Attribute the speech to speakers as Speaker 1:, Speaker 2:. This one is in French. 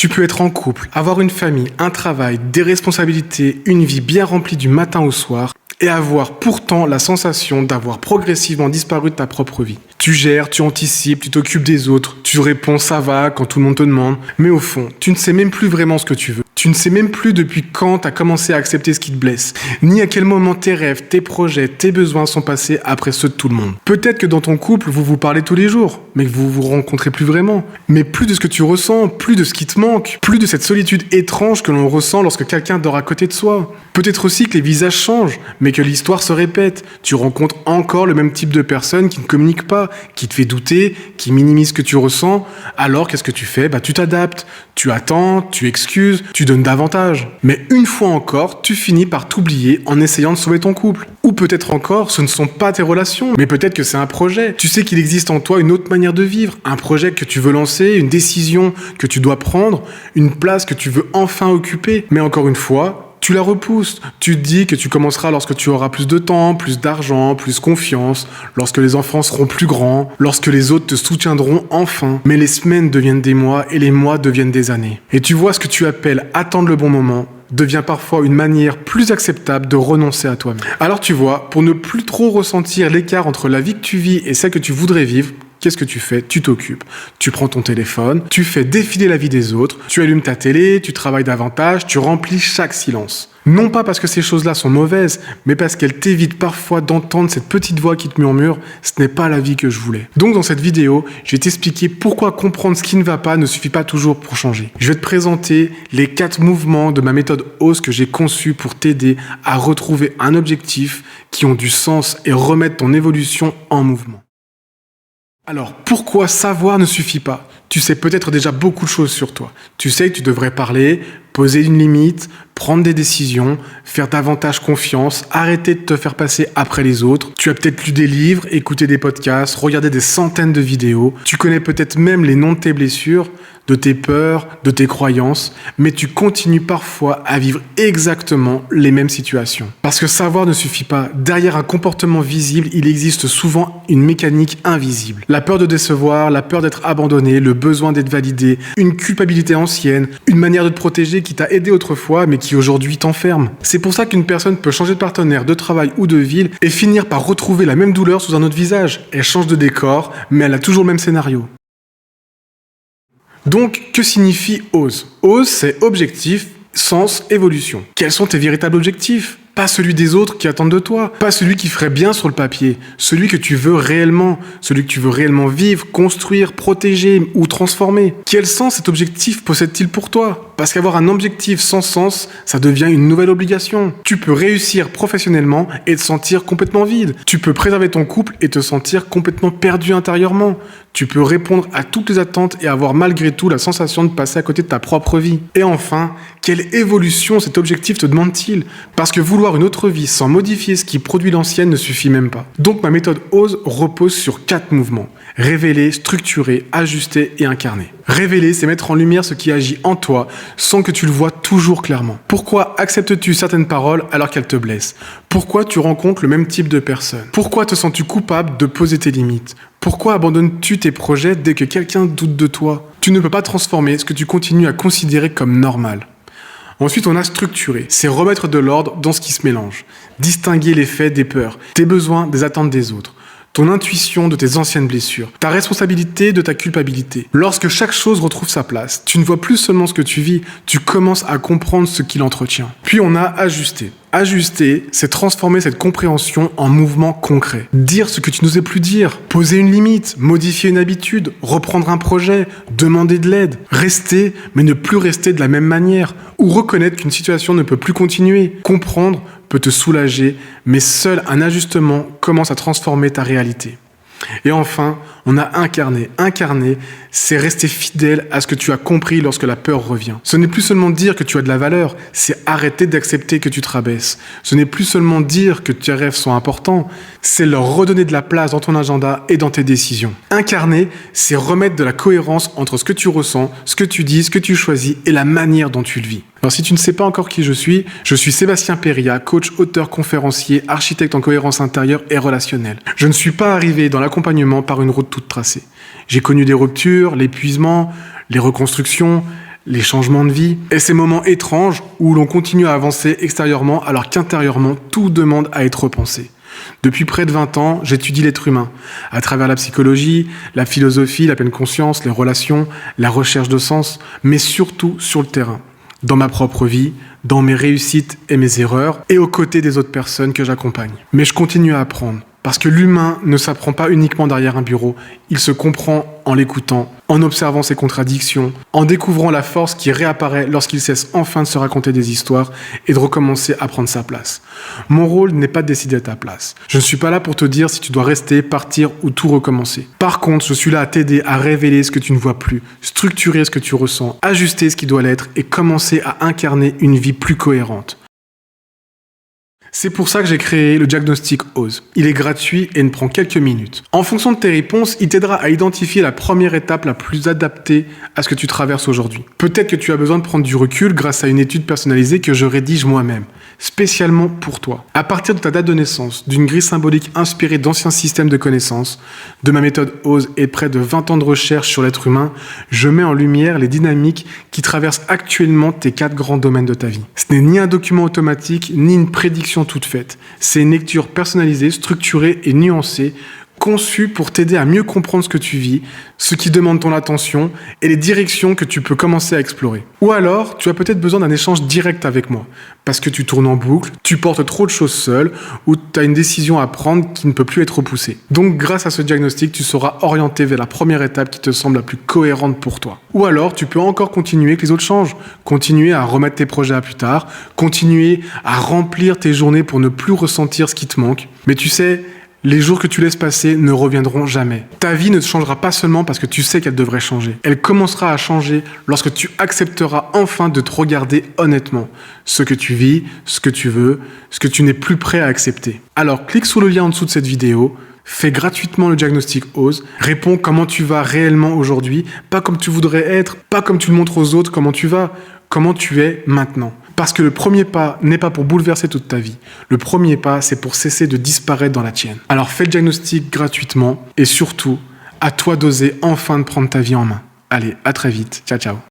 Speaker 1: Tu peux être en couple, avoir une famille, un travail, des responsabilités, une vie bien remplie du matin au soir, et avoir pourtant la sensation d'avoir progressivement disparu de ta propre vie. Tu gères, tu anticipes, tu t'occupes des autres, tu réponds ça va quand tout le monde te demande, mais au fond, tu ne sais même plus vraiment ce que tu veux. Tu ne sais même plus depuis quand tu as commencé à accepter ce qui te blesse, ni à quel moment tes rêves, tes projets, tes besoins sont passés après ceux de tout le monde. Peut-être que dans ton couple, vous vous parlez tous les jours, mais que vous vous rencontrez plus vraiment. Mais plus de ce que tu ressens, plus de ce qui te manque, plus de cette solitude étrange que l'on ressent lorsque quelqu'un dort à côté de soi. Peut-être aussi que les visages changent, mais que l'histoire se répète. Tu rencontres encore le même type de personne qui ne communique pas, qui te fait douter, qui minimise ce que tu ressens. Alors qu'est-ce que tu fais ? Tu t'adaptes, tu attends, tu excuses, tu donnes davantage. Mais une fois encore, tu finis par t'oublier en essayant de sauver ton couple. Ou peut-être encore, ce ne sont pas tes relations, mais peut-être que c'est un projet. Tu sais qu'il existe en toi une autre manière de vivre, un projet que tu veux lancer, une décision que tu dois prendre, une place que tu veux enfin occuper. Mais encore une fois, tu la repousses. Tu te dis que tu commenceras lorsque tu auras plus de temps, plus d'argent, plus confiance, lorsque les enfants seront plus grands, lorsque les autres te soutiendront enfin. Mais les semaines deviennent des mois et les mois deviennent des années. Et tu vois ce que tu appelles attendre le bon moment devient parfois une manière plus acceptable de renoncer à toi-même. Alors tu vois, pour ne plus trop ressentir l'écart entre la vie que tu vis et celle que tu voudrais vivre, qu'est-ce que tu fais ? Tu t'occupes. Tu prends ton téléphone, tu fais défiler la vie des autres, tu allumes ta télé, tu travailles davantage, tu remplis chaque silence. Non pas parce que ces choses-là sont mauvaises, mais parce qu'elles t'évitent parfois d'entendre cette petite voix qui te murmure « ce n'est pas la vie que je voulais ». Donc dans cette vidéo, je vais t'expliquer pourquoi comprendre ce qui ne va pas ne suffit pas toujours pour changer. Je vais te présenter les 4 mouvements de ma méthode OSE que j'ai conçue pour t'aider à retrouver un objectif qui ont du sens et remettre ton évolution en mouvement. Alors, pourquoi savoir ne suffit pas ? Tu sais peut-être déjà beaucoup de choses sur toi. Tu sais que tu devrais parler, poser une limite, prendre des décisions, faire davantage confiance, arrêter de te faire passer après les autres. Tu as peut-être lu des livres, écouté des podcasts, regardé des centaines de vidéos. Tu connais peut-être même les noms de tes blessures, de tes peurs, de tes croyances, mais tu continues parfois à vivre exactement les mêmes situations. Parce que savoir ne suffit pas. Derrière un comportement visible, il existe souvent une mécanique invisible. La peur de décevoir, la peur d'être abandonné, le besoin d'être validé, une culpabilité ancienne, une manière de te protéger qui t'a aidé autrefois, mais qui aujourd'hui t'enferme. C'est pour ça qu'une personne peut changer de partenaire, de travail ou de ville et finir par retrouver la même douleur sous un autre visage. Elle change de décor, mais elle a toujours le même scénario. Donc, que signifie OSE ? OSE, c'est objectif, sens, évolution. Quels sont tes véritables objectifs ? Pas celui des autres qui attendent de toi, pas celui qui ferait bien sur le papier, celui que tu veux réellement, celui que tu veux réellement vivre, construire, protéger ou transformer. Quel sens cet objectif possède-t-il pour toi ? Parce qu'avoir un objectif sans sens, ça devient une nouvelle obligation. Tu peux réussir professionnellement et te sentir complètement vide. Tu peux préserver ton couple et te sentir complètement perdu intérieurement. Tu peux répondre à toutes les attentes et avoir malgré tout la sensation de passer à côté de ta propre vie. Et enfin, quelle évolution cet objectif te demande-t-il ? Parce que vouloir une autre vie sans modifier ce qui produit l'ancienne ne suffit même pas. Donc ma méthode OSE repose sur 4 mouvements. Révéler, structurer, ajuster et incarner. Révéler, c'est mettre en lumière ce qui agit en toi sans que tu le vois toujours clairement. Pourquoi acceptes-tu certaines paroles alors qu'elles te blessent ? Pourquoi tu rencontres le même type de personnes ? Pourquoi te sens-tu coupable de poser tes limites ? Pourquoi abandonnes-tu tes projets dès que quelqu'un doute de toi ? Tu ne peux pas transformer ce que tu continues à considérer comme normal. Ensuite, on a structuré. C'est remettre de l'ordre dans ce qui se mélange. Distinguer les faits des peurs, tes besoins des attentes des autres. Ton intuition de tes anciennes blessures, ta responsabilité de ta culpabilité. Lorsque chaque chose retrouve sa place, tu ne vois plus seulement ce que tu vis, tu commences à comprendre ce qui l'entretient. Puis on a ajusté. Ajuster, c'est transformer cette compréhension en mouvement concret. Dire ce que tu n'osais plus dire, poser une limite, modifier une habitude, reprendre un projet, demander de l'aide, rester, mais ne plus rester de la même manière, ou reconnaître qu'une situation ne peut plus continuer. Comprendre peut te soulager, mais seul un ajustement commence à transformer ta réalité. Et enfin, on a incarné. Incarner, c'est rester fidèle à ce que tu as compris lorsque la peur revient. Ce n'est plus seulement dire que tu as de la valeur, c'est arrêter d'accepter que tu te rabaisses. Ce n'est plus seulement dire que tes rêves sont importants, c'est leur redonner de la place dans ton agenda et dans tes décisions. Incarner, c'est remettre de la cohérence entre ce que tu ressens, ce que tu dis, ce que tu choisis et la manière dont tu le vis. Alors si tu ne sais pas encore qui je suis Sébastien Péria, coach, auteur, conférencier, architecte en cohérence intérieure et relationnelle. Je ne suis pas arrivé dans l'accompagnement par une route toute tracée. J'ai connu des ruptures, l'épuisement, les reconstructions, les changements de vie et ces moments étranges où l'on continue à avancer extérieurement alors qu'intérieurement, tout demande à être repensé. Depuis près de 20 ans, j'étudie l'être humain, à travers la psychologie, la philosophie, la pleine conscience, les relations, la recherche de sens, mais surtout sur le terrain, dans ma propre vie, dans mes réussites et mes erreurs, et aux côtés des autres personnes que j'accompagne. Mais je continue à apprendre, parce que l'humain ne s'apprend pas uniquement derrière un bureau, il se comprend en l'écoutant, en observant ses contradictions, en découvrant la force qui réapparaît lorsqu'il cesse enfin de se raconter des histoires et de recommencer à prendre sa place. Mon rôle n'est pas de décider à ta place. Je ne suis pas là pour te dire si tu dois rester, partir ou tout recommencer. Par contre, je suis là à t'aider à révéler ce que tu ne vois plus, structurer ce que tu ressens, ajuster ce qui doit l'être et commencer à incarner une vie plus cohérente. C'est pour ça que j'ai créé le diagnostic OSE. Il est gratuit et ne prend quelques minutes. En fonction de tes réponses, il t'aidera à identifier la première étape la plus adaptée à ce que tu traverses aujourd'hui. Peut-être que tu as besoin de prendre du recul grâce à une étude personnalisée que je rédige moi-même, spécialement pour toi. À partir de ta date de naissance, d'une grille symbolique inspirée d'anciens systèmes de connaissances, de ma méthode OSE et près de 20 ans de recherche sur l'être humain, je mets en lumière les dynamiques qui traversent actuellement tes 4 grands domaines de ta vie. Ce n'est ni un document automatique, ni une prédiction toute faite. C'est une lecture personnalisée, structurée et nuancée, conçue pour t'aider à mieux comprendre ce que tu vis, ce qui demande ton attention et les directions que tu peux commencer à explorer. Ou alors, tu as peut-être besoin d'un échange direct avec moi, parce que tu tournes en boucle, tu portes trop de choses seul, ou tu as une décision à prendre qui ne peut plus être repoussée. Donc, grâce à ce diagnostic, tu seras orienté vers la première étape qui te semble la plus cohérente pour toi. Ou alors, tu peux encore continuer que les autres changent, continuer à remettre tes projets à plus tard, continuer à remplir tes journées pour ne plus ressentir ce qui te manque. Mais tu sais, les jours que tu laisses passer ne reviendront jamais. Ta vie ne changera pas seulement parce que tu sais qu'elle devrait changer. Elle commencera à changer lorsque tu accepteras enfin de te regarder honnêtement. Ce que tu vis, ce que tu veux, ce que tu n'es plus prêt à accepter. Alors clique sur le lien en dessous de cette vidéo, fais gratuitement le diagnostic OSE, réponds comment tu vas réellement aujourd'hui, pas comme tu voudrais être, pas comme tu le montres aux autres comment tu vas, comment tu es maintenant. Parce que le premier pas n'est pas pour bouleverser toute ta vie. Le premier pas, c'est pour cesser de disparaître dans la tienne. Alors fais le diagnostic gratuitement et surtout, à toi d'oser enfin de prendre ta vie en main. Allez, à très vite. Ciao, ciao.